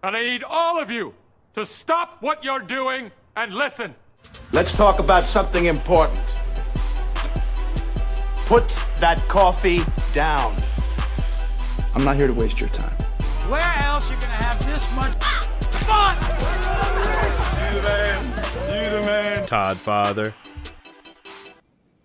And I need all of you to stop what you're doing and listen. Let's talk about something important. Put that coffee down. I'm not here to waste your time. Where else you gonna have this much fun? You the man. Todd Father.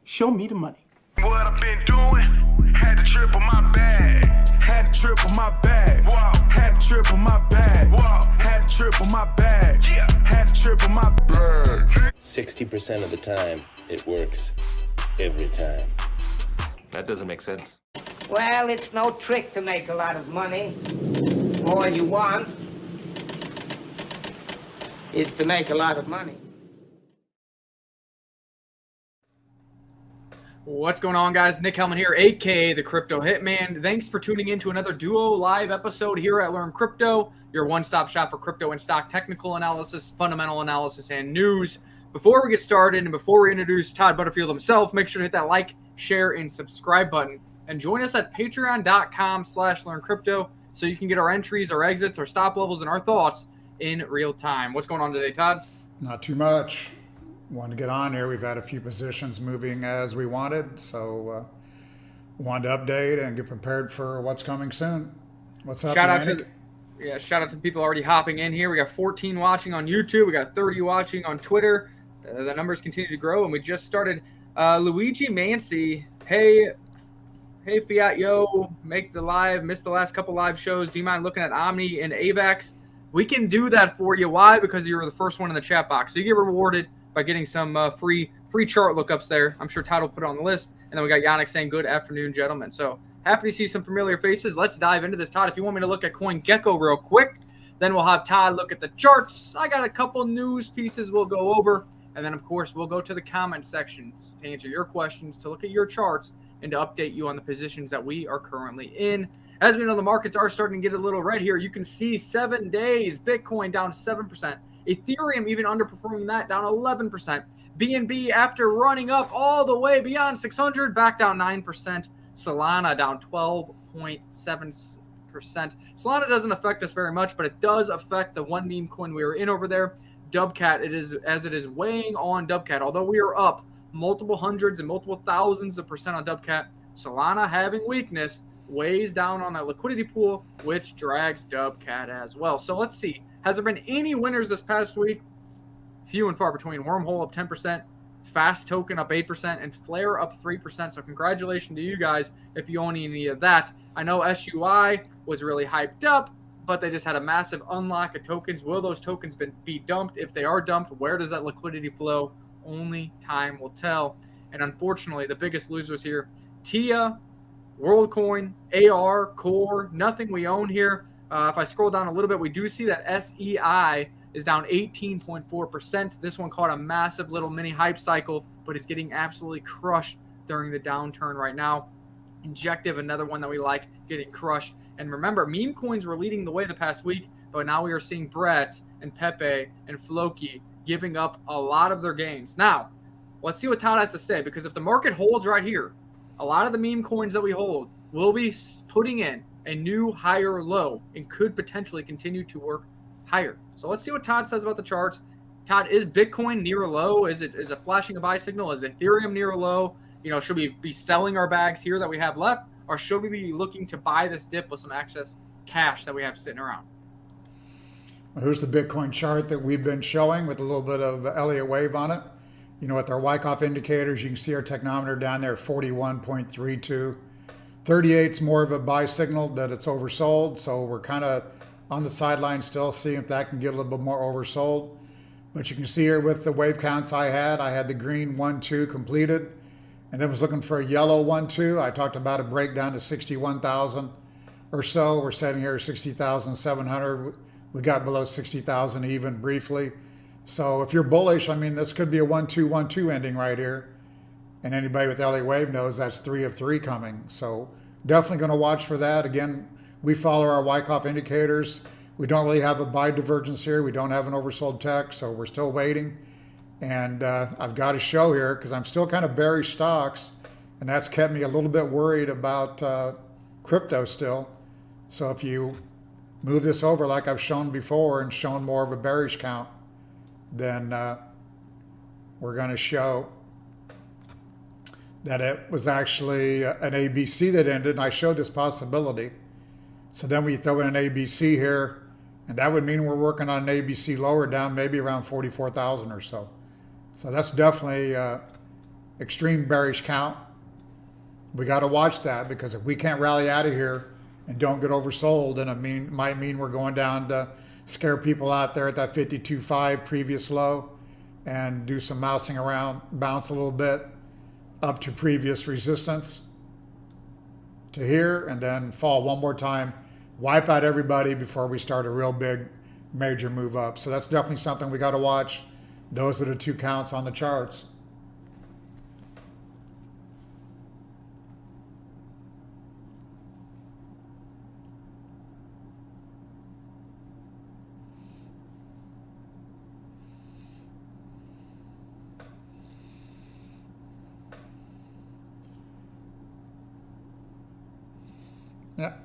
Show me the money. What I've been doing, had to triple my bag. Had to triple my bag. Wow. Had to triple my bag. Wow. Had to triple my bag. Yeah. Had to triple my bag. 60% of the time, it works every time. That doesn't make sense. Well, it's no trick to make a lot of money. All you want is to make a lot of money. What's going on, guys? Nick Hellman here, aka the Crypto Hitman. Thanks for tuning in to another Duo live episode here at Learn Crypto, your one-stop shop for crypto and stock technical analysis, fundamental analysis, and news. Before we get started and before we introduce Todd Butterfield himself, make sure to hit that like, share, and subscribe button. And join us at patreon.com/learncrypto so you can get our entries, our exits, our stop levels, and our thoughts in real time. What's going on today, Todd? Not too much. Wanted to get on here. We've had a few positions moving as we wanted, so wanted to update and get prepared for what's coming soon. What's up, shout out to the people already hopping in here. We got 14 watching on YouTube. We got 30 watching on Twitter. The numbers continue to grow, and we just started. Luigi Mancy, hey Fiat, yo, make the live, missed the last couple live shows. Do you mind looking at Omni and AVAX? We can do that for you. Why? Because you were the first one in the chat box. So you get rewarded by getting some free chart lookups there. I'm sure Todd will put it on the list. And then we got Yannick saying, good afternoon, gentlemen. So happy to see some familiar faces. Let's dive into this. Todd, if you want me to look at CoinGecko real quick, then we'll have Todd look at the charts. I got a couple news pieces we'll go over. And then, of course, we'll go to the comment sections to answer your questions, to look at your charts, and to update you on the positions that we are currently in. As we know, the markets are starting to get a little red here. You can see 7 days, Bitcoin down 7%. Ethereum even underperforming that, down 11%. BNB, after running up all the way beyond 600, back down 9%. Solana down 12.7%. Solana doesn't affect us very much, but it does affect the one meme coin we were in over there. Dubcat, it is weighing on Dubcat. Although we are up multiple hundreds and multiple thousands of percent on Dubcat, Solana having weakness weighs down on that liquidity pool, which drags Dubcat as well. So let's see. Has there been any winners this past week? Few and far between. Wormhole up 10%, Fast Token up 8%, and Flare up 3%. So congratulations to you guys if you own any of that. I know SUI was really hyped up, but they just had a massive unlock of tokens. Will those tokens be dumped? If they are dumped, where does that liquidity flow? Only time will tell. And unfortunately, the biggest losers here, TIA, WorldCoin, AR, Core, nothing we own here. If I scroll down a little bit, we do see that SEI is down 18.4%. This one caught a massive little mini hype cycle, but is getting absolutely crushed during the downturn right now. Injective, another one that we like, getting crushed. And remember, meme coins were leading the way the past week, but now we are seeing Brett and Pepe and Floki giving up a lot of their gains. Now, let's see what Todd has to say, because if the market holds right here, a lot of the meme coins that we hold will be putting in a new higher low and could potentially continue to work higher. So let's see what Todd says about the charts. Todd, is Bitcoin near a low? Is it flashing a buy signal? Is Ethereum near a low? You know, should we be selling our bags here that we have left, or should we be looking to buy this dip with some excess cash that we have sitting around? Well, here's the Bitcoin chart that we've been showing with a little bit of Elliott wave on it. You know, with our Wyckoff indicators, you can see our technometer down there, 41.32. 38's more of a buy signal that it's oversold, so we're kind of on the sideline still, seeing if that can get a little bit more oversold. But you can see here with the wave counts I had the green 1-2 completed, and then was looking for a yellow 1-2. I talked about a breakdown to 61,000 or so. We're sitting here at 60,700. We got below 60,000 even briefly. So if you're bullish, I mean, this could be a 1-2, 1-2 ending right here. And anybody with Elliott wave knows that's 3 of 3 coming. So definitely going to watch for that. Again, we follow our Wyckoff indicators. We don't really have a buy divergence here. We don't have an oversold tech, so we're still waiting. And I've got to show here because I'm still kind of bearish stocks, and that's kept me a little bit worried about crypto still. So if you move this over like I've shown before and shown more of a bearish count, then we're going to show that it was actually an ABC that ended, and I showed this possibility. So then we throw in an ABC here, and that would mean we're working on an ABC lower down, maybe around 44,000 or so. So that's definitely extreme bearish count. We got to watch that, because if we can't rally out of here and don't get oversold, then it might mean we're going down to scare people out there at that 52.5 previous low and do some mousing around, bounce a little bit up to previous resistance to here, and then fall one more time, wipe out everybody before we start a real big major move up. So that's definitely something we got to watch. Those are the two counts on the charts.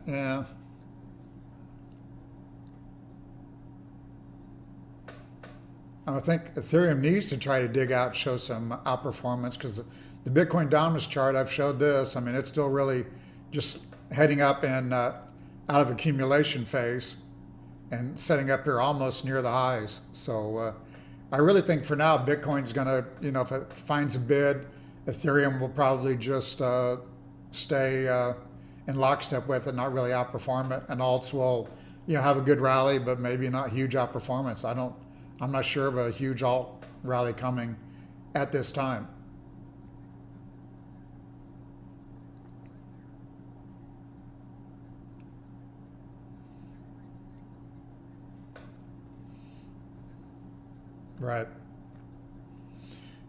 Yeah. I think Ethereum needs to try to dig out, show some outperformance, because the Bitcoin dominance chart, I've showed this. I mean, it's still really just heading up and out of accumulation phase and setting up here almost near the highs. So I really think for now, Bitcoin's going to, if it finds a bid, Ethereum will probably just stay in lockstep with it, not really outperform it, and alts will, have a good rally, but maybe not huge outperformance. I'm not sure of a huge alt rally coming at this time. Right.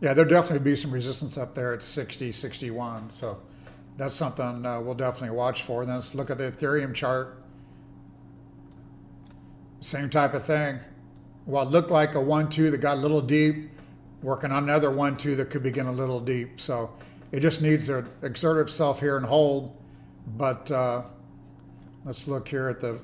Yeah, there'll definitely be some resistance up there at 60, 61. So that's something we'll definitely watch for. Then let's look at the Ethereum chart. Same type of thing. Well, it looked like a 1-2 that got a little deep, working on another 1-2 that could begin a little deep. So it just needs to exert itself here and hold. But let's look here at the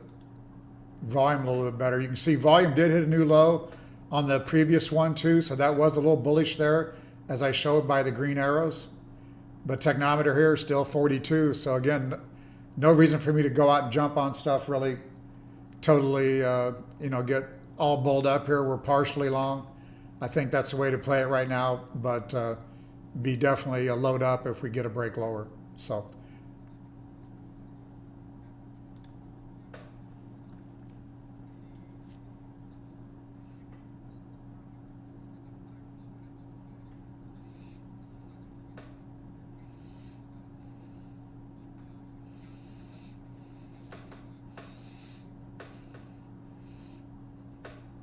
volume a little bit better. You can see volume did hit a new low on the previous 1-2, so that was a little bullish there, as I showed by the green arrows. But technometer here is still 42. So again, no reason for me to go out and jump on stuff really totally, get all bulled up here. We're partially long. I think that's the way to play it right now, but be definitely a load up if we get a break lower. So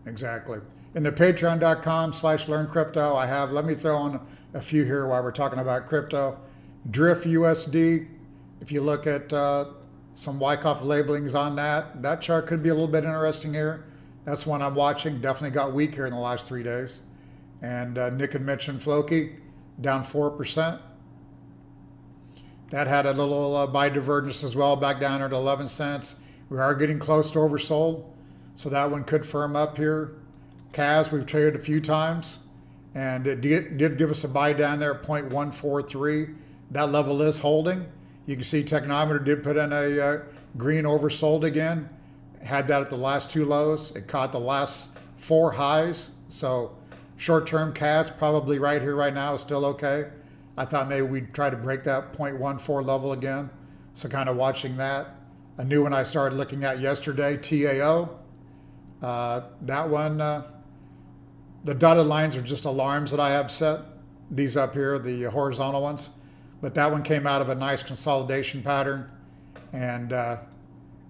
exactly. In the patreon.com/learncrypto, I have, let me throw in a few here while we're talking about crypto. Drift USD, if you look at some Wyckoff labelings on that chart could be a little bit interesting here. That's one I'm watching. Definitely got weak here in the last 3 days. And Nick had mentioned Floki, down 4%. That had a little buy divergence as well, back down at 11 cents. We are getting close to oversold. So that one could firm up here. CAS, we've traded a few times, and it did give us a buy down there at 0.143. That level is holding. You can see technometer did put in a green oversold again. Had that at the last two lows. It caught the last 4 highs. So short-term CAS probably right here, right now is still okay. I thought maybe we'd try to break that 0.14 level again. So kind of watching that. A new one I started looking at yesterday, TAO. That one, the dotted lines are just alarms that I have set. These up here, the horizontal ones. But that one came out of a nice consolidation pattern and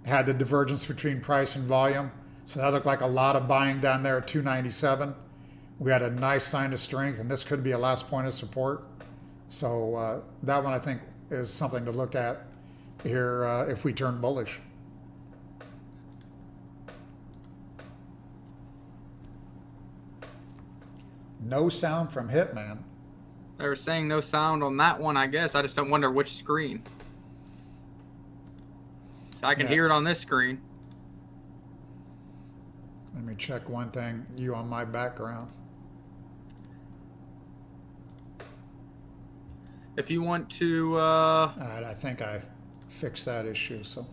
had the divergence between price and volume. So that looked like a lot of buying down there at 297. We had a nice sign of strength, and this could be a last point of support. So that one I think is something to look at here if we turn bullish. No sound from Hitman. They were saying no sound on that one, I guess. I just don't wonder which screen. So I can hear it on this screen. Let me check one thing. You on my background. If you want to... I think I fixed that issue, so...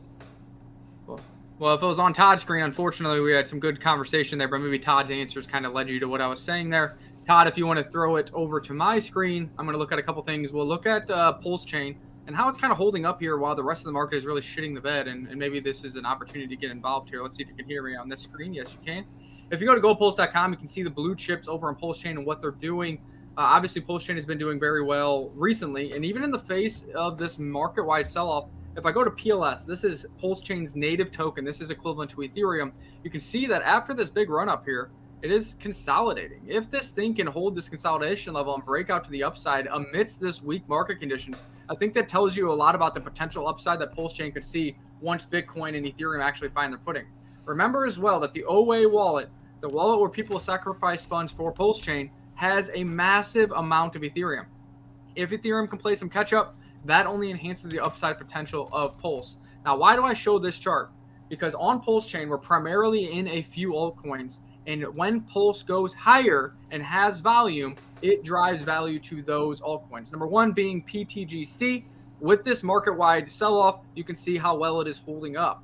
Well, if it was on Todd's screen, unfortunately, we had some good conversation there, but maybe Todd's answers kind of led you to what I was saying there. Todd, if you want to throw it over to my screen, I'm going to look at a couple things. We'll look at Pulse Chain and how it's kind of holding up here while the rest of the market is really shitting the bed, and maybe this is an opportunity to get involved here. Let's see if you can hear me on this screen. Yes, you can. If you go to GoPulse.com, you can see the blue chips over on Pulse Chain and what they're doing. Obviously, Pulse Chain has been doing very well recently, and even in the face of this market-wide sell-off, if I go to PLS, this is Pulse Chain's native token. This is equivalent to Ethereum. You can see that after this big run-up here, it is consolidating. If this thing can hold this consolidation level and break out to the upside amidst this weak market conditions, I think that tells you a lot about the potential upside that Pulse Chain could see once Bitcoin and Ethereum actually find their footing. Remember as well that the OWA wallet, the wallet where people sacrifice funds for Pulse Chain, has a massive amount of Ethereum. If Ethereum can play some catch up, that only enhances the upside potential of Pulse. Now, why do I show this chart? Because on Pulse Chain, we're primarily in a few altcoins. And when Pulse goes higher and has volume, it drives value to those altcoins. Number one being PTGC. With this market-wide sell-off, you can see how well it is holding up.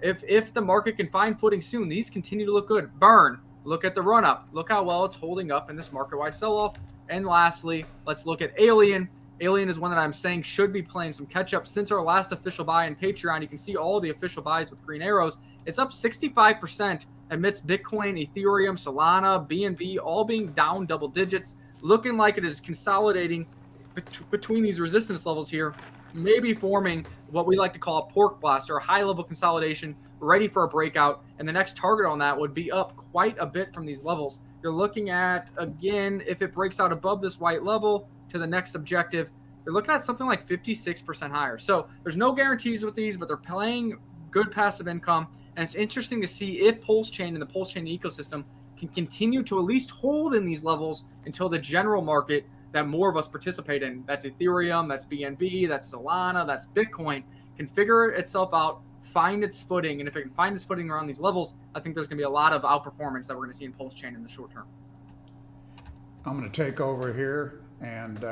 If the market can find footing soon, these continue to look good. Burn. Look at the run-up. Look how well it's holding up in this market-wide sell-off. And lastly, let's look at Alien. Alien is one that I'm saying should be playing some catch-up. Since our last official buy in Patreon, you can see all the official buys with green arrows. It's up 65% amidst Bitcoin, Ethereum, Solana, BNB, all being down double digits, looking like it is consolidating between these resistance levels here, maybe forming what we like to call a pork blast or a high-level consolidation ready for a breakout. And the next target on that would be up quite a bit from these levels. You're looking at, again, if it breaks out above this white level to the next objective, you're looking at something like 56% higher. So there's no guarantees with these, but they're playing good passive income. And it's interesting to see if Pulse Chain and the Pulse Chain ecosystem can continue to at least hold in these levels until the general market that more of us participate in, that's Ethereum, that's BNB, that's Solana, that's Bitcoin, can figure itself out, find its footing. And if it can find its footing around these levels, I think there's going to be a lot of outperformance that we're going to see in Pulse Chain in the short term. I'm going to take over here and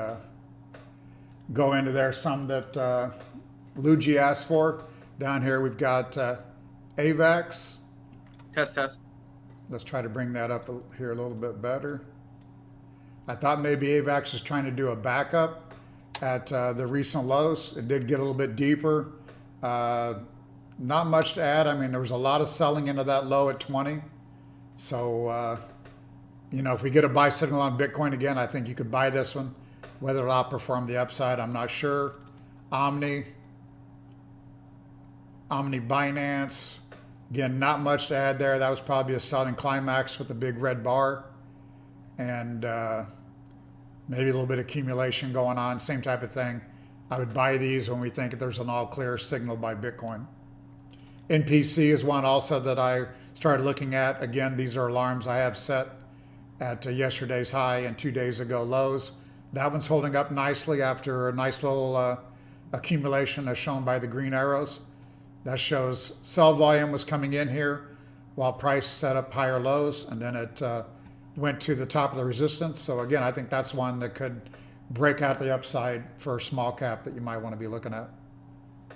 go into there some that Luigi asked for. Down here we've got AVAX. Test. Let's try to bring that up here a little bit better. I thought maybe AVAX is trying to do a backup at the recent lows. It did get a little bit deeper. Not much to add. I mean, there was a lot of selling into that low at 20. So, you know, if we get a buy signal on Bitcoin again, I think you could buy this one. Whether it'll outperform the upside, I'm not sure. Omni Binance. Again, not much to add there. That was probably a selling climax with the big red bar. And maybe a little bit of accumulation going on, same type of thing. I would buy these when we think there's an all clear signal by Bitcoin. NPC is one also that I started looking at. Again, these are alarms I have set at yesterday's high and 2 days ago lows. That one's holding up nicely after a nice little accumulation as shown by the green arrows. That shows sell volume was coming in here while price set up higher lows, and then it went to the top of the resistance. So again, I think that's one that could break out the upside for a small cap that you might want to be looking at.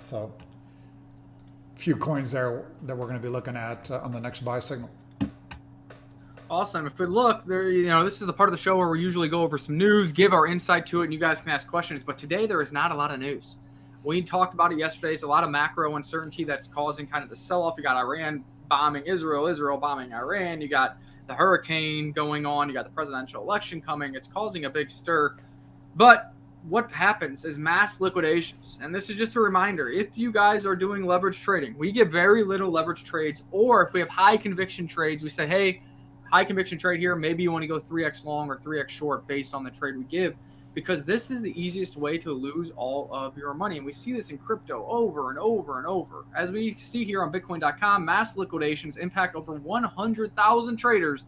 So a few coins there that we're going to be looking at on the next buy signal. Awesome. If we look there, you know, this is the part of the show where we usually go over some news, give our insight to it, and you guys can ask questions. But today there is not a lot of news. We talked about it yesterday. It's a lot of macro uncertainty that's causing kind of the sell-off. You got Iran bombing Israel, Israel bombing Iran. You got the hurricane going on. You got the presidential election coming. It's causing a big stir. But what happens is mass liquidations. And this is just a reminder. If you guys are doing leverage trading, we get very little leverage trades. Or if we have high conviction trades, we say, hey, high conviction trade here. Maybe you want to go 3x long or 3x short based on the trade we give. Because this is the easiest way to lose all of your money. And we see this in crypto over and over and over. As we see here on Bitcoin.com, mass liquidations impact over 100,000 traders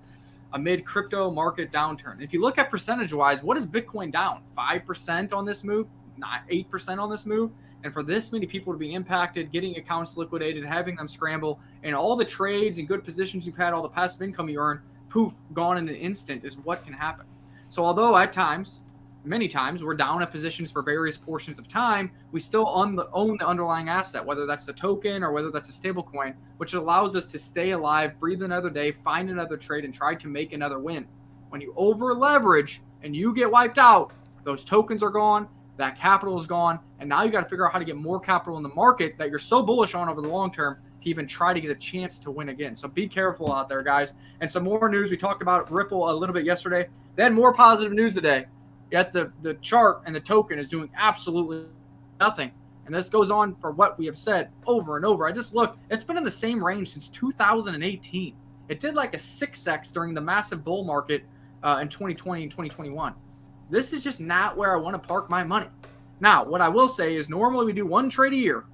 amid crypto market downturn. If you look at percentage-wise, what is Bitcoin down? 5% on this move? Not 8% on this move? And for this many people to be impacted, getting accounts liquidated, having them scramble, and all the trades and good positions you've had, all the passive income you earn, poof, gone in an instant is what can happen. So although at times, many times, we're down at positions for various portions of time, we still own the underlying asset, whether that's a token or whether that's a stable coin, which allows us to stay alive, breathe another day, find another trade, and try to make another win. When you over leverage and you get wiped out, those tokens are gone, that capital is gone, and now you got to figure out how to get more capital in the market that you're so bullish on over the long term to even try to get a chance to win again. So be careful out there, guys. And some more news. We talked about Ripple a little bit yesterday. Then more positive news today. Yet the chart and the token is doing absolutely nothing. And this goes on for what we have said over and over. I just looked. It's been in the same range since 2018. It did like a 6x during the massive bull market in 2020 and 2021. This is just not where I want to park my money. Now, what I will say is normally we do one trade a year.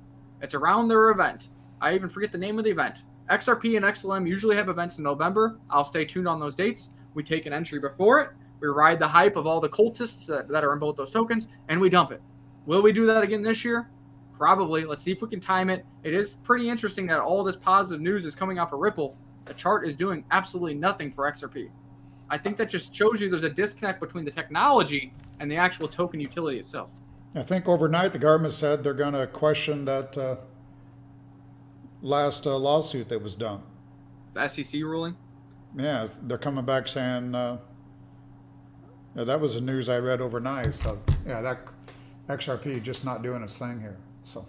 It's around their event. I even forget the name of the event. XRP and XLM usually have events in November. I'll stay tuned on those dates. We take an entry before it. We ride the hype of all the cultists that are in both those tokens, and we dump it. Will we do that again this year? Probably. Let's see if we can time it. It is pretty interesting that all this positive news is coming off of Ripple. The chart is doing absolutely nothing for XRP. I think that just shows you there's a disconnect between the technology and the actual token utility itself. I think overnight the government said they're going to question that last lawsuit that was done. The SEC ruling? Yeah, they're coming back saying, yeah, that was the news I read overnight. So, yeah, that XRP just not doing its thing here. So,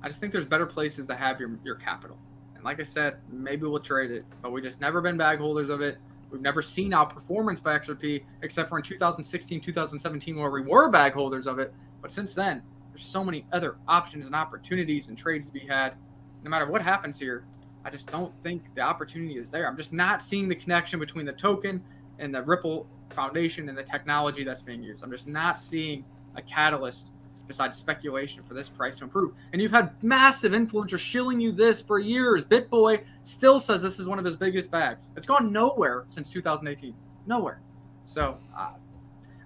I just think there's better places to have your capital. And like I said, maybe we'll trade it, but we just never been bag holders of it. We've never seen outperformance by XRP except for in 2016, 2017 where we were bag holders of it. But since then, there's so many other options and opportunities and trades to be had. No matter what happens here, I just don't think the opportunity is there. I'm just not seeing the connection between the token and the Ripple Foundation and the technology that's being used. I'm just not seeing a catalyst besides speculation for this price to improve. And you've had massive influencers shilling you this for years. BitBoy still says this is one of his biggest bags. It's gone nowhere since 2018. Nowhere. So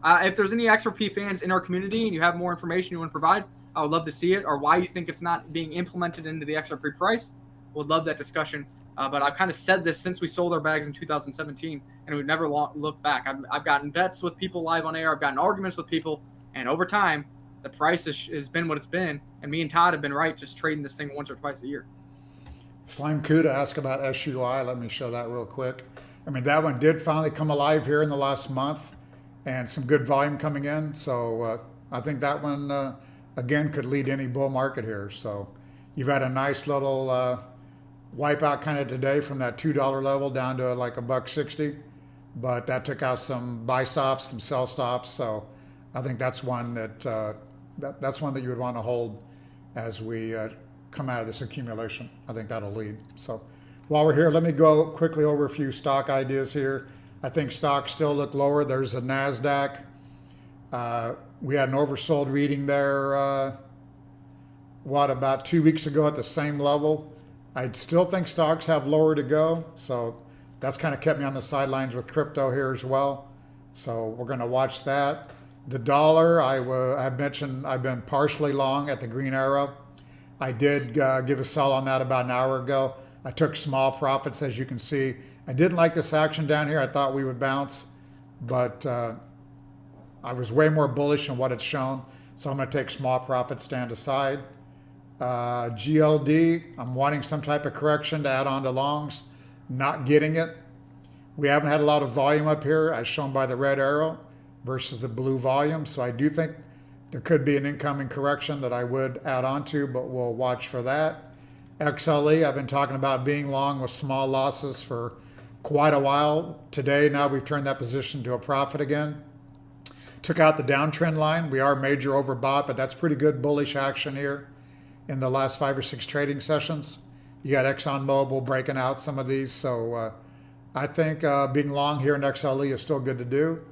if there's any XRP fans in our community and you have more information you want to provide, I would love to see it, or why you think it's not being implemented into the XRP price. Would love that discussion. But I've kind of said this since we sold our bags in 2017, and we've never looked back. I've gotten bets with people live on air. I've gotten arguments with people, and over time, the price has been what it's been, and me and Todd have been right just trading this thing once or twice a year. Slime Kuda asked about SUI. Let me show that real quick. I mean, that one did finally come alive here in the last month, and some good volume coming in. So I think that one, again, could lead any bull market here. So you've had a nice little wipeout kind of today from that $2 level down to like $1.60, but that took out some buy stops, some sell stops. So I think that's one that that's one that you would want to hold as we come out of this accumulation. I think that'll lead. So while we're here, let me go quickly over a few stock ideas here. I think stocks still look lower. There's a NASDAQ. We had an oversold reading there, about 2 weeks ago at the same level. I still think stocks have lower to go. So that's kind of kept me on the sidelines with crypto here as well. So we're going to watch that. The dollar, I mentioned I've been partially long at the green arrow. I did give a sell on that about an hour ago. I took small profits, as you can see. I didn't like this action down here. I thought we would bounce, but I was way more bullish than what it's shown. So I'm going to take small profits, stand aside. GLD, I'm wanting some type of correction to add on to longs. Not getting it. We haven't had a lot of volume up here, as shown by the red arrow versus the blue volume. So I do think there could be an incoming correction that I would add on to, but we'll watch for that. XLE, I've been talking about being long with small losses for quite a while. Today, now we've turned that position to a profit again. Took out the downtrend line. We are major overbought, but that's pretty good bullish action here in the last 5 or 6 trading sessions. You got ExxonMobil breaking out some of these. So I think being long here in XLE is still good to do.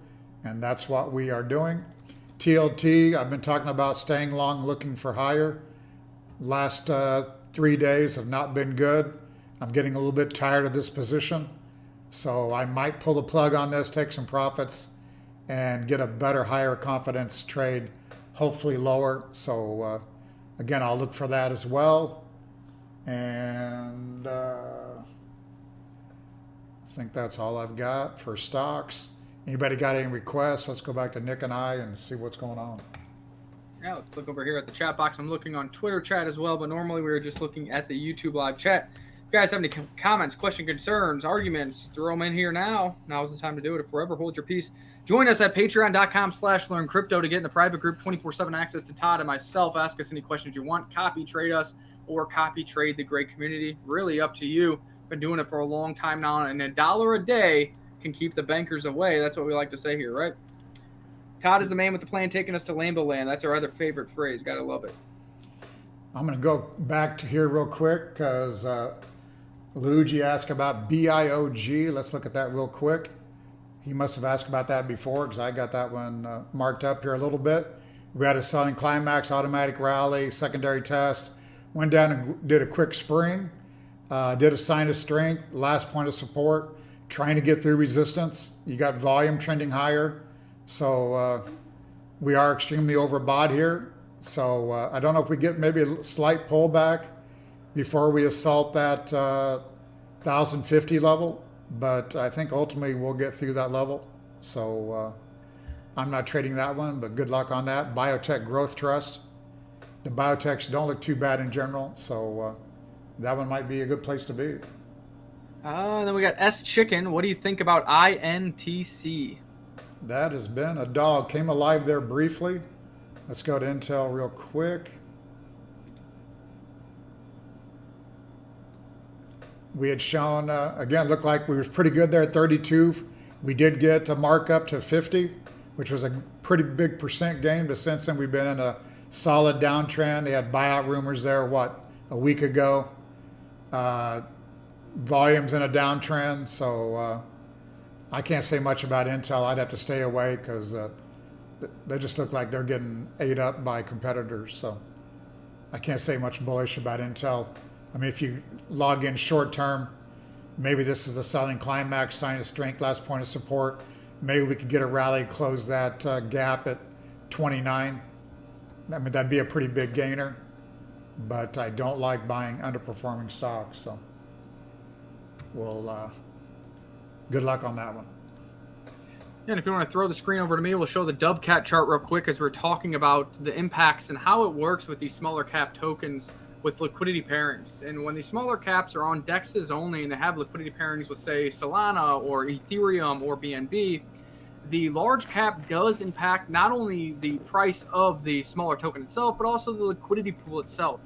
And that's what we are doing. TLT, I've been talking about staying long, looking for higher. Last 3 days have not been good. I'm getting a little bit tired of this position. So I might pull the plug on this, take some profits, and get a better, higher confidence trade, hopefully lower. So Again, I'll look for that as well. And I think that's all I've got for stocks. Anybody got any requests? Let's go back to Nick and I and see what's going on. Yeah, let's look over here at the chat box. I'm looking on Twitter chat as well, but normally we were just looking at the YouTube live chat. If you guys have any comments, questions, concerns, arguments, throw them in here now. Now's the time to do it. If forever, hold your peace. Join us at patreon.com/learncrypto to get in the private group, 24/7 access to Todd and myself. Ask us any questions you want. Copy trade us or copy trade the great community. Really up to you. Been doing it for a long time now, and $1 a day can keep the bankers away. That's what we like to say here, right? Todd is the man with the plan taking us to Lambo Land. That's our other favorite phrase. Gotta love it. I'm going to go back to here real quick because Luigi asked about BIOG. Let's look at that real quick. He must have asked about that before because I got that one marked up here a little bit. We had a selling climax, automatic rally, secondary test. Went down and did a quick spring. Did a sign of strength, last point of support. Trying to get through resistance. You got volume trending higher. So we are extremely overbought here. So I don't know if we get maybe a slight pullback before we assault that 1,050 level, but I think ultimately we'll get through that level. So I'm not trading that one, but good luck on that. Biotech Growth Trust. The biotechs don't look too bad in general, so that one might be a good place to be. Then we got S Chicken. What do you think about INTC? That has been a dog. Came alive there briefly. Let's go to Intel real quick. We had shown, again, looked like we was pretty good there at 32. We did get a markup to 50, which was a pretty big percent gain, but since then we've been in a solid downtrend. They had buyout rumors there, a week ago. Volumes in a downtrend, so I can't say much about Intel. I'd have to stay away because they just look like they're getting ate up by competitors. So I can't say much bullish about Intel. I mean, if you log in short term, maybe this is the selling climax, sign of strength, last point of support. Maybe we could get a rally, close that gap at 29. I mean, that'd be a pretty big gainer, but I don't like buying underperforming stocks. So we'll good luck on that one. And if you want to throw the screen over to me, we'll show the Dubcat chart real quick as we're talking about the impacts and how it works with these smaller cap tokens with liquidity pairings. And when these smaller caps are on DEXs only and they have liquidity pairings with, say, Solana or Ethereum or BNB, the large cap does impact not only the price of the smaller token itself, but also the liquidity pool itself.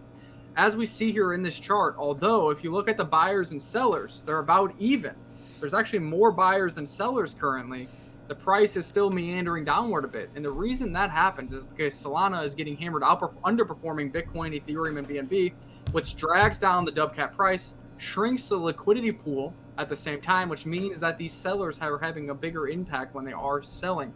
As we see here in this chart, although if you look at the buyers and sellers, they're about even. There's actually more buyers than sellers currently. The price is still meandering downward a bit. And the reason that happens is because Solana is getting hammered, underperforming Bitcoin, Ethereum, and BNB, which drags down the Dubcat price, shrinks the liquidity pool at the same time, which means that these sellers are having a bigger impact when they are selling.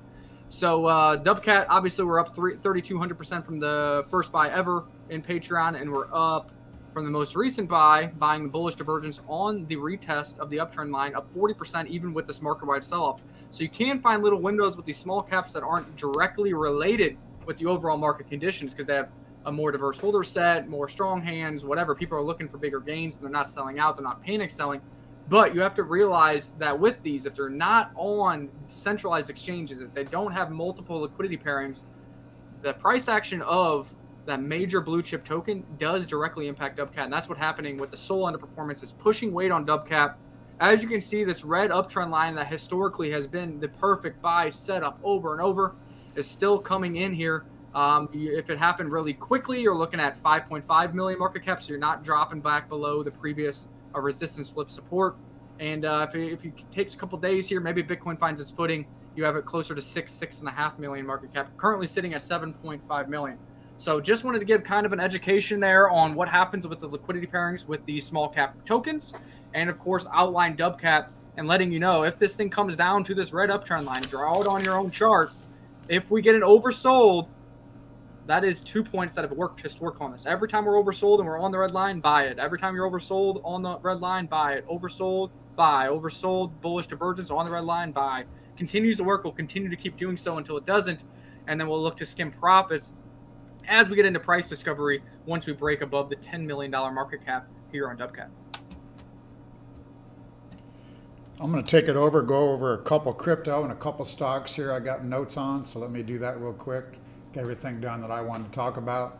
So Dubcat, obviously, we're up 3,200% from the first buy ever in Patreon, and we're up from the most recent buy, buying the bullish divergence on the retest of the uptrend line, up 40% even with this market-wide sell-off. So you can find little windows with these small caps that aren't directly related with the overall market conditions because they have a more diverse holder set, more strong hands, whatever. People are looking for bigger gains, and they're not selling out. They're not panic selling. But you have to realize that with these, if they're not on centralized exchanges, if they don't have multiple liquidity pairings, the price action of that major blue chip token does directly impact Dubcat. And that's what's happening with the SOL underperformance. It's pushing weight on Dubcat. As you can see, this red uptrend line that historically has been the perfect buy setup over and over is still coming in here. If it happened really quickly, you're looking at 5.5 million market cap, so you're not dropping back below the previous resistance flip support. And if it takes a couple days here, maybe Bitcoin finds its footing, you have it closer to 6.5 million market cap, currently sitting at 7.5 million. So just wanted to give kind of an education there on what happens with the liquidity pairings with these small cap tokens, and of course outline Dubcat and letting you know if this thing comes down to this red uptrend line, draw it on your own chart. If we get an oversold, that is 2 points that have worked historically on this. Every time we're oversold and we're on the red line, buy it. Every time you're oversold on the red line, buy it. Oversold, buy. Oversold, bullish divergence on the red line, buy. Continues to work. We'll continue to keep doing so until it doesn't, and then we'll look to skim profits as we get into price discovery once we break above the $10 million market cap here on Dubcap. I'm going to take it over, go over a couple crypto and a couple stocks here I got notes on, so let me do that real quick, get everything done that I wanted to talk about.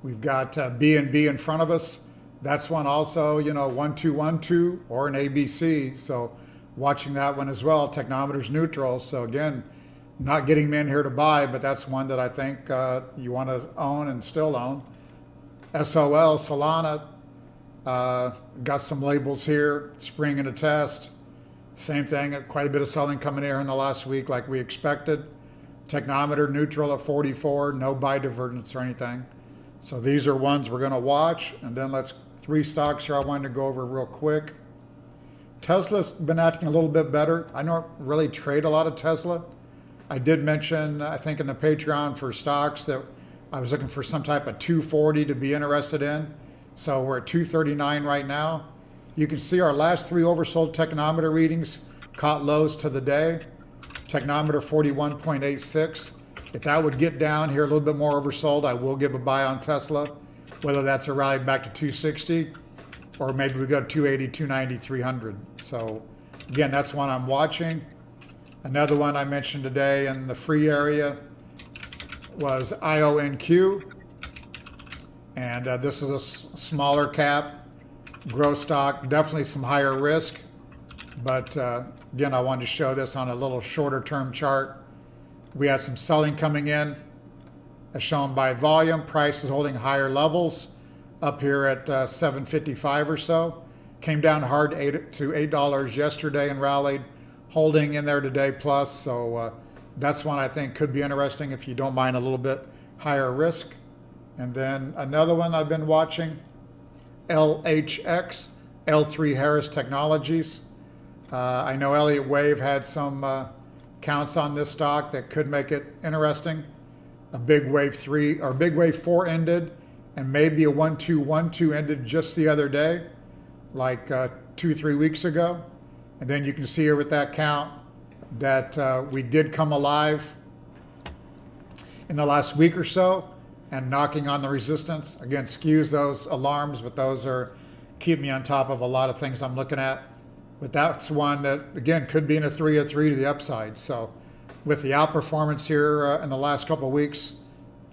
We've got BNB in front of us. That's one also, 1212 or an ABC, so watching that one as well. Technometer's neutral, so again, not getting me in here to buy, but that's one that I think you want to own and still own. SOL, Solana, got some labels here, spring in a test. Same thing, quite a bit of selling coming here in the last week like we expected. Technometer neutral at 44, no buy divergence or anything. So these are ones we're going to watch. And then three stocks here I wanted to go over real quick. Tesla's been acting a little bit better. I don't really trade a lot of Tesla. I did mention, I think in the Patreon for stocks that I was looking for some type of 240 to be interested in. So we're at 239 right now. You can see our last three oversold technometer readings caught lows to the day. Technometer 41.86. If that would get down here a little bit more oversold, I will give a buy on Tesla, whether that's a rally back to 260 or maybe we go 280, 290, 300. So again, that's one I'm watching. Another one I mentioned today in the free area was IONQ. And this is a smaller cap. Growth stock, definitely some higher risk, but again, I wanted to show this on a little shorter term chart. We had some selling coming in, as shown by volume. Price is holding higher levels, up here at 755 or so. Came down hard to $8 yesterday and rallied, holding in there today plus. So that's one I think could be interesting if you don't mind a little bit higher risk. And then another one I've been watching, LHX, L3 Harris Technologies. I know Elliott Wave had some counts on this stock that could make it interesting. A big wave 3 or big wave 4 ended, and maybe a 1212 ended just the other day, like 2-3 weeks ago. And then you can see here with that count that we did come alive in the last week or so, and knocking on the resistance. Again, skews those alarms, but those are keep me on top of a lot of things I'm looking at. But that's one that, again, could be in a 303 to the upside. So with the outperformance here in the last couple of weeks,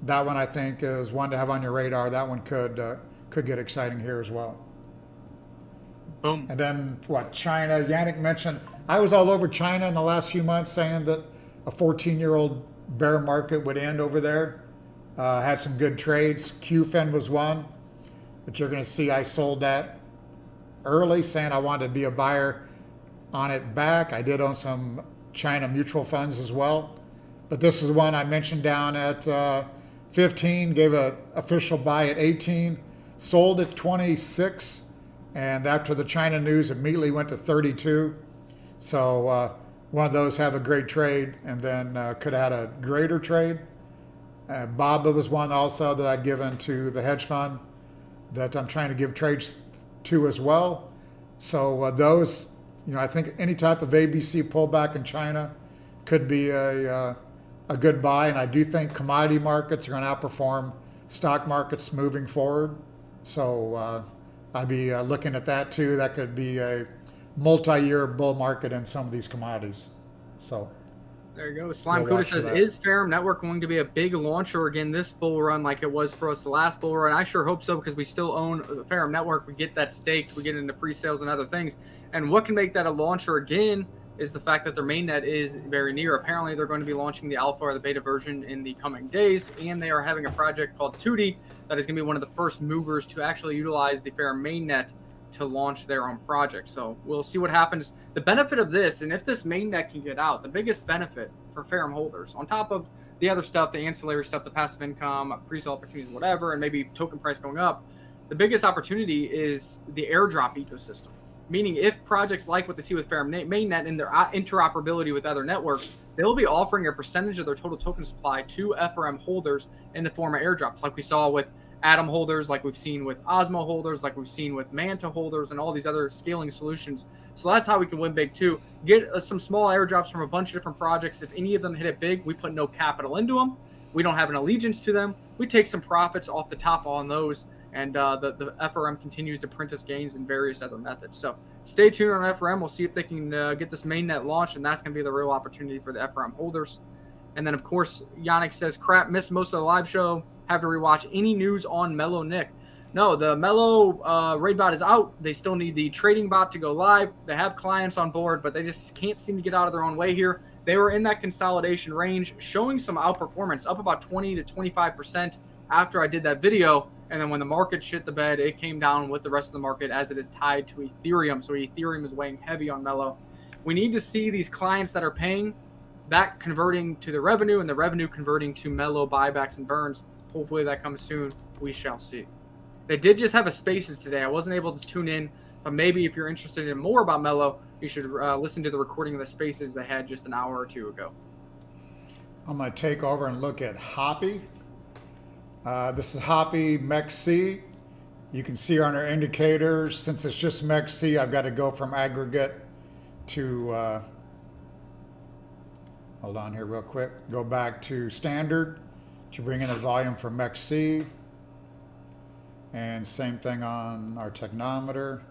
that one I think is one to have on your radar. That one could get exciting here as well. Boom. And then China, Yannick mentioned, I was all over China in the last few months saying that a 14-year-old bear market would end over there. Had some good trades. QFIN was one, but you're going to see I sold that early, saying I wanted to be a buyer on it back. I did own some China mutual funds as well, but this is one I mentioned down at 15, gave an official buy at 18, sold at 26, and after the China news, immediately went to 32. So one of those have a great trade, and then could have had a greater trade. BABA was one also that I'd given to the hedge fund that I'm trying to give trades to as well. So those, I think any type of ABC pullback in China could be a good buy. And I do think commodity markets are going to outperform stock markets moving forward. So I'd be looking at that too. That could be a multi-year bull market in some of these commodities. So. There you go. Slime Cuda says, is Ferrum Network going to be a big launcher again this bull run like it was for us the last bull run? I sure hope so, because we still own the Ferrum Network. We get that staked. We get into pre-sales and other things. And what can make that a launcher again is the fact that their mainnet is very near. Apparently, they're going to be launching the alpha or the beta version in the coming days, and they are having a project called 2D that is going to be one of the first movers to actually utilize the Ferrum mainnet to launch their own project. So we'll see what happens. The benefit of this, and if this mainnet can get out, the biggest benefit for Ferrum holders, on top of the other stuff, the ancillary stuff, the passive income, pre-sale opportunities, whatever, and maybe token price going up, the biggest opportunity is the airdrop ecosystem. Meaning if projects like what they see with Ferrum mainnet and their interoperability with other networks, they'll be offering a percentage of their total token supply to FRM holders in the form of airdrops, like we saw with Atom holders, like we've seen with Osmo holders, like we've seen with Manta holders, and all these other scaling solutions. So that's how we can win big too. Get some small airdrops from a bunch of different projects. If any of them hit it big, we put no capital into them. We don't have an allegiance to them. we take some profits off the top on those, and the FRM continues to print us gains in various other methods. So stay tuned on FRM. We'll see if they can get this mainnet launched, and that's going to be the real opportunity for the FRM holders. And then, of course, Yannick says, crap, missed most of the live show. Have to rewatch. Any news on Mellow Nick? No, the Mellow raid bot is out. They still need the trading bot to go live. They have clients on board, but they just can't seem to get out of their own way here. They were in that consolidation range, showing some outperformance, up about 20 to 25% after I did that video. And then when the market shit the bed, it came down with the rest of the market as it is tied to Ethereum. So Ethereum is weighing heavy on Mellow. We need to see these clients that are paying, that converting to the revenue, and the revenue converting to Mellow buybacks and burns. Hopefully that comes soon. We shall see. They did just have a Spaces today. I wasn't able to tune in, but maybe if you're interested in more about Mellow, you should listen to the recording of the Spaces they had just an hour or two ago. I'm going to take over and look at Hoppy. This is Hoppy MEXC. You can see on our indicators, since it's just MEXC, I've got to go from aggregate to, hold on here real quick, go back to standard to bring in the volume for MEXC. And same thing on our technometer.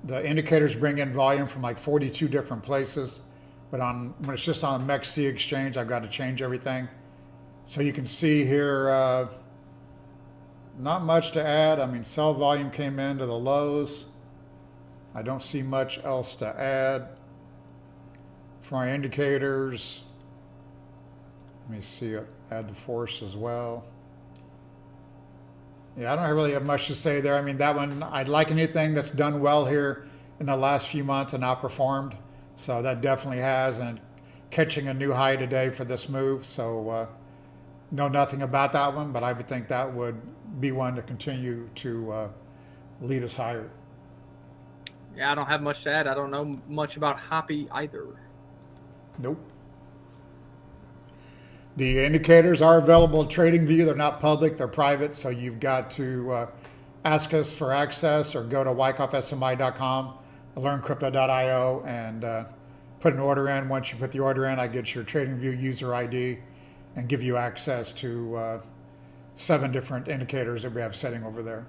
The indicators bring in volume from like 42 different places, but when it's just on MEXC exchange, I've got to change everything. So you can see here, not much to add. I mean, sell volume came into the lows. I don't see much else to add. For my indicators, let me see, add the force as well. Yeah, I don't really have much to say there. I mean, that one, I'd like anything that's done well here in the last few months and outperformed. So that definitely has, and catching a new high today for this move. So know nothing about that one, but I would think that would be one to continue to lead us higher. Yeah, I don't have much to add. I don't know much about Hoppy either. Nope. The indicators are available in TradingView. They're not public, they're private, so you've got to ask us for access or go to wyckoffsmi.com, learncrypto.io, and put an order in. Once you put the order in, I get your TradingView user ID and give you access to 7 different indicators that we have setting over there,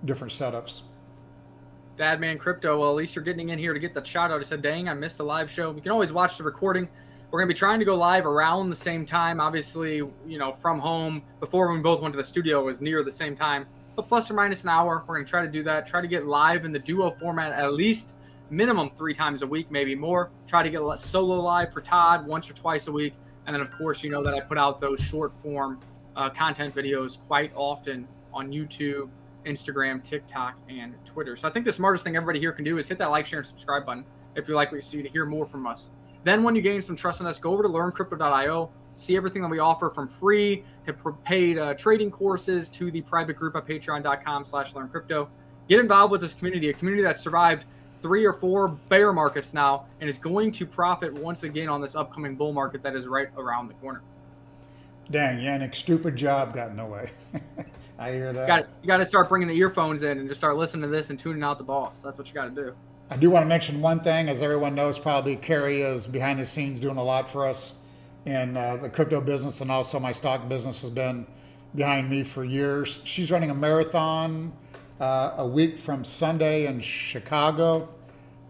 different setups. Dadman Crypto, well, at least you're getting in here to get that shout out. I said, dang, I missed the live show. You can always watch the recording. We're going to be trying to go live around the same time. Obviously, you know, from home, before when we both went to the studio, it was near the same time. But plus or minus an hour, we're going to try to do that. Try to get live in the duo format at least minimum 3 times a week, maybe more. Try to get solo live for Todd once or twice a week. And then, of course, you know that I put out those short form content videos quite often on YouTube, Instagram, TikTok, and Twitter. So I think the smartest thing everybody here can do is hit that like, share, and subscribe button if you like what you see to hear more from us. Then when you gain some trust in us, go over to learncrypto.io, see everything that we offer from free to paid trading courses to the private group at patreon.com/learncrypto. Get involved with this community, a community that survived 3 or 4 bear markets now and is going to profit once again on this upcoming bull market that is right around the corner. Dang, Yannick, stupid job got in the way. I hear that. You got to start bringing the earphones in and just start listening to this and tuning out the boss. That's what you got to do. I do want to mention one thing. As everyone knows, probably Carrie is behind the scenes doing a lot for us in the crypto business, and also my stock business has been behind me for years. She's running a marathon a week from Sunday in Chicago,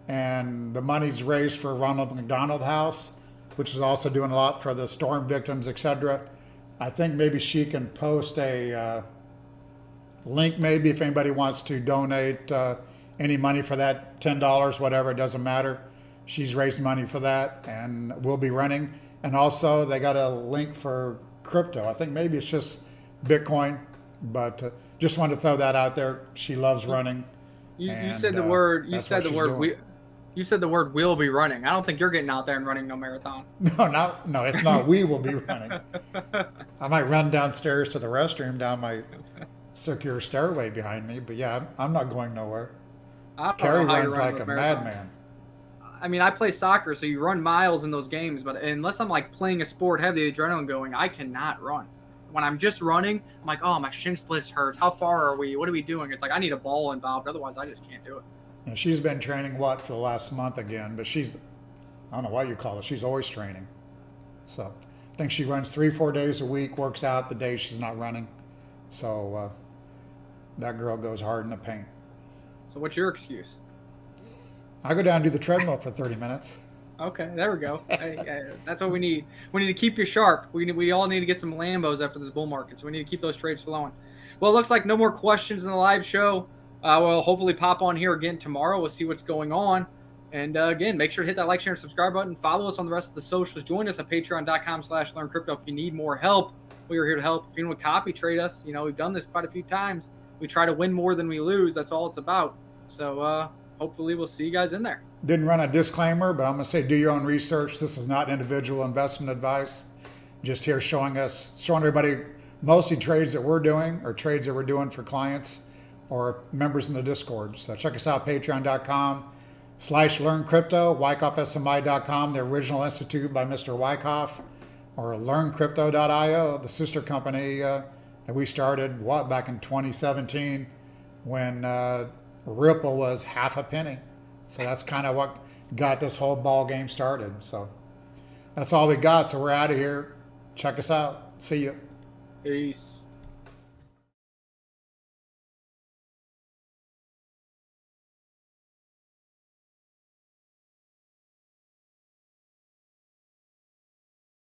and the money's raised for Ronald McDonald House, which is also doing a lot for the storm victims, etc. I think maybe she can post a link, maybe if anybody wants to donate any money for that, $10, whatever, it doesn't matter. She's raised money for that, and we'll be running. And also, they got a link for crypto. I think maybe it's just Bitcoin, but just wanted to throw that out there. She loves running. You said the word. You said the word. You said the word. We'll be running. I don't think you're getting out there and running no marathon. No, it's not. We will be running. I might run downstairs to the restroom down my secure stairway behind me, but yeah, I'm not going nowhere. Carrie runs like a madman. I mean, I play soccer, so you run miles in those games, but unless I'm like playing a sport, have the adrenaline going, I cannot run. When I'm just running, I'm like, oh, my shin splits hurt. How far are we? What are we doing? It's like I need a ball involved, otherwise I just can't do it. And she's been training for the last month again, but I don't know what you call it. She's always training. So I think she runs 3-4 days a week, works out the days she's not running. So that girl goes hard in the paint. So what's your excuse? I go down and do the treadmill for 30 minutes. Okay, there we go. That's what we need. We need to keep you sharp. We all need to get some Lambos after this bull market, so we need to keep those trades flowing. Well, it looks like no more questions in the live show. We'll hopefully pop on here again tomorrow. We'll see what's going on. And again, make sure to hit that like, share, and subscribe button. Follow us on the rest of the socials. Join us at patreon.com/learncrypto if you need more help. We are here to help. If you want to copy trade us, we've done this quite a few times. We try to win more than we lose. That's all it's about. So hopefully we'll see you guys in there. Didn't run a disclaimer, but I'm going to say do your own research. This is not individual investment advice. Just here showing everybody mostly trades that we're doing or trades that we're doing for clients or members in the Discord. So check us out, patreon.com/learncrypto, wyckoffsmi.com, the original institute by Mr. Wyckoff, or learncrypto.io, the sister company that we started, back in 2017 when Ripple was half a penny. So that's kind of what got this whole ball game started. So that's all we got. So we're out of here. Check us out. See you. Peace.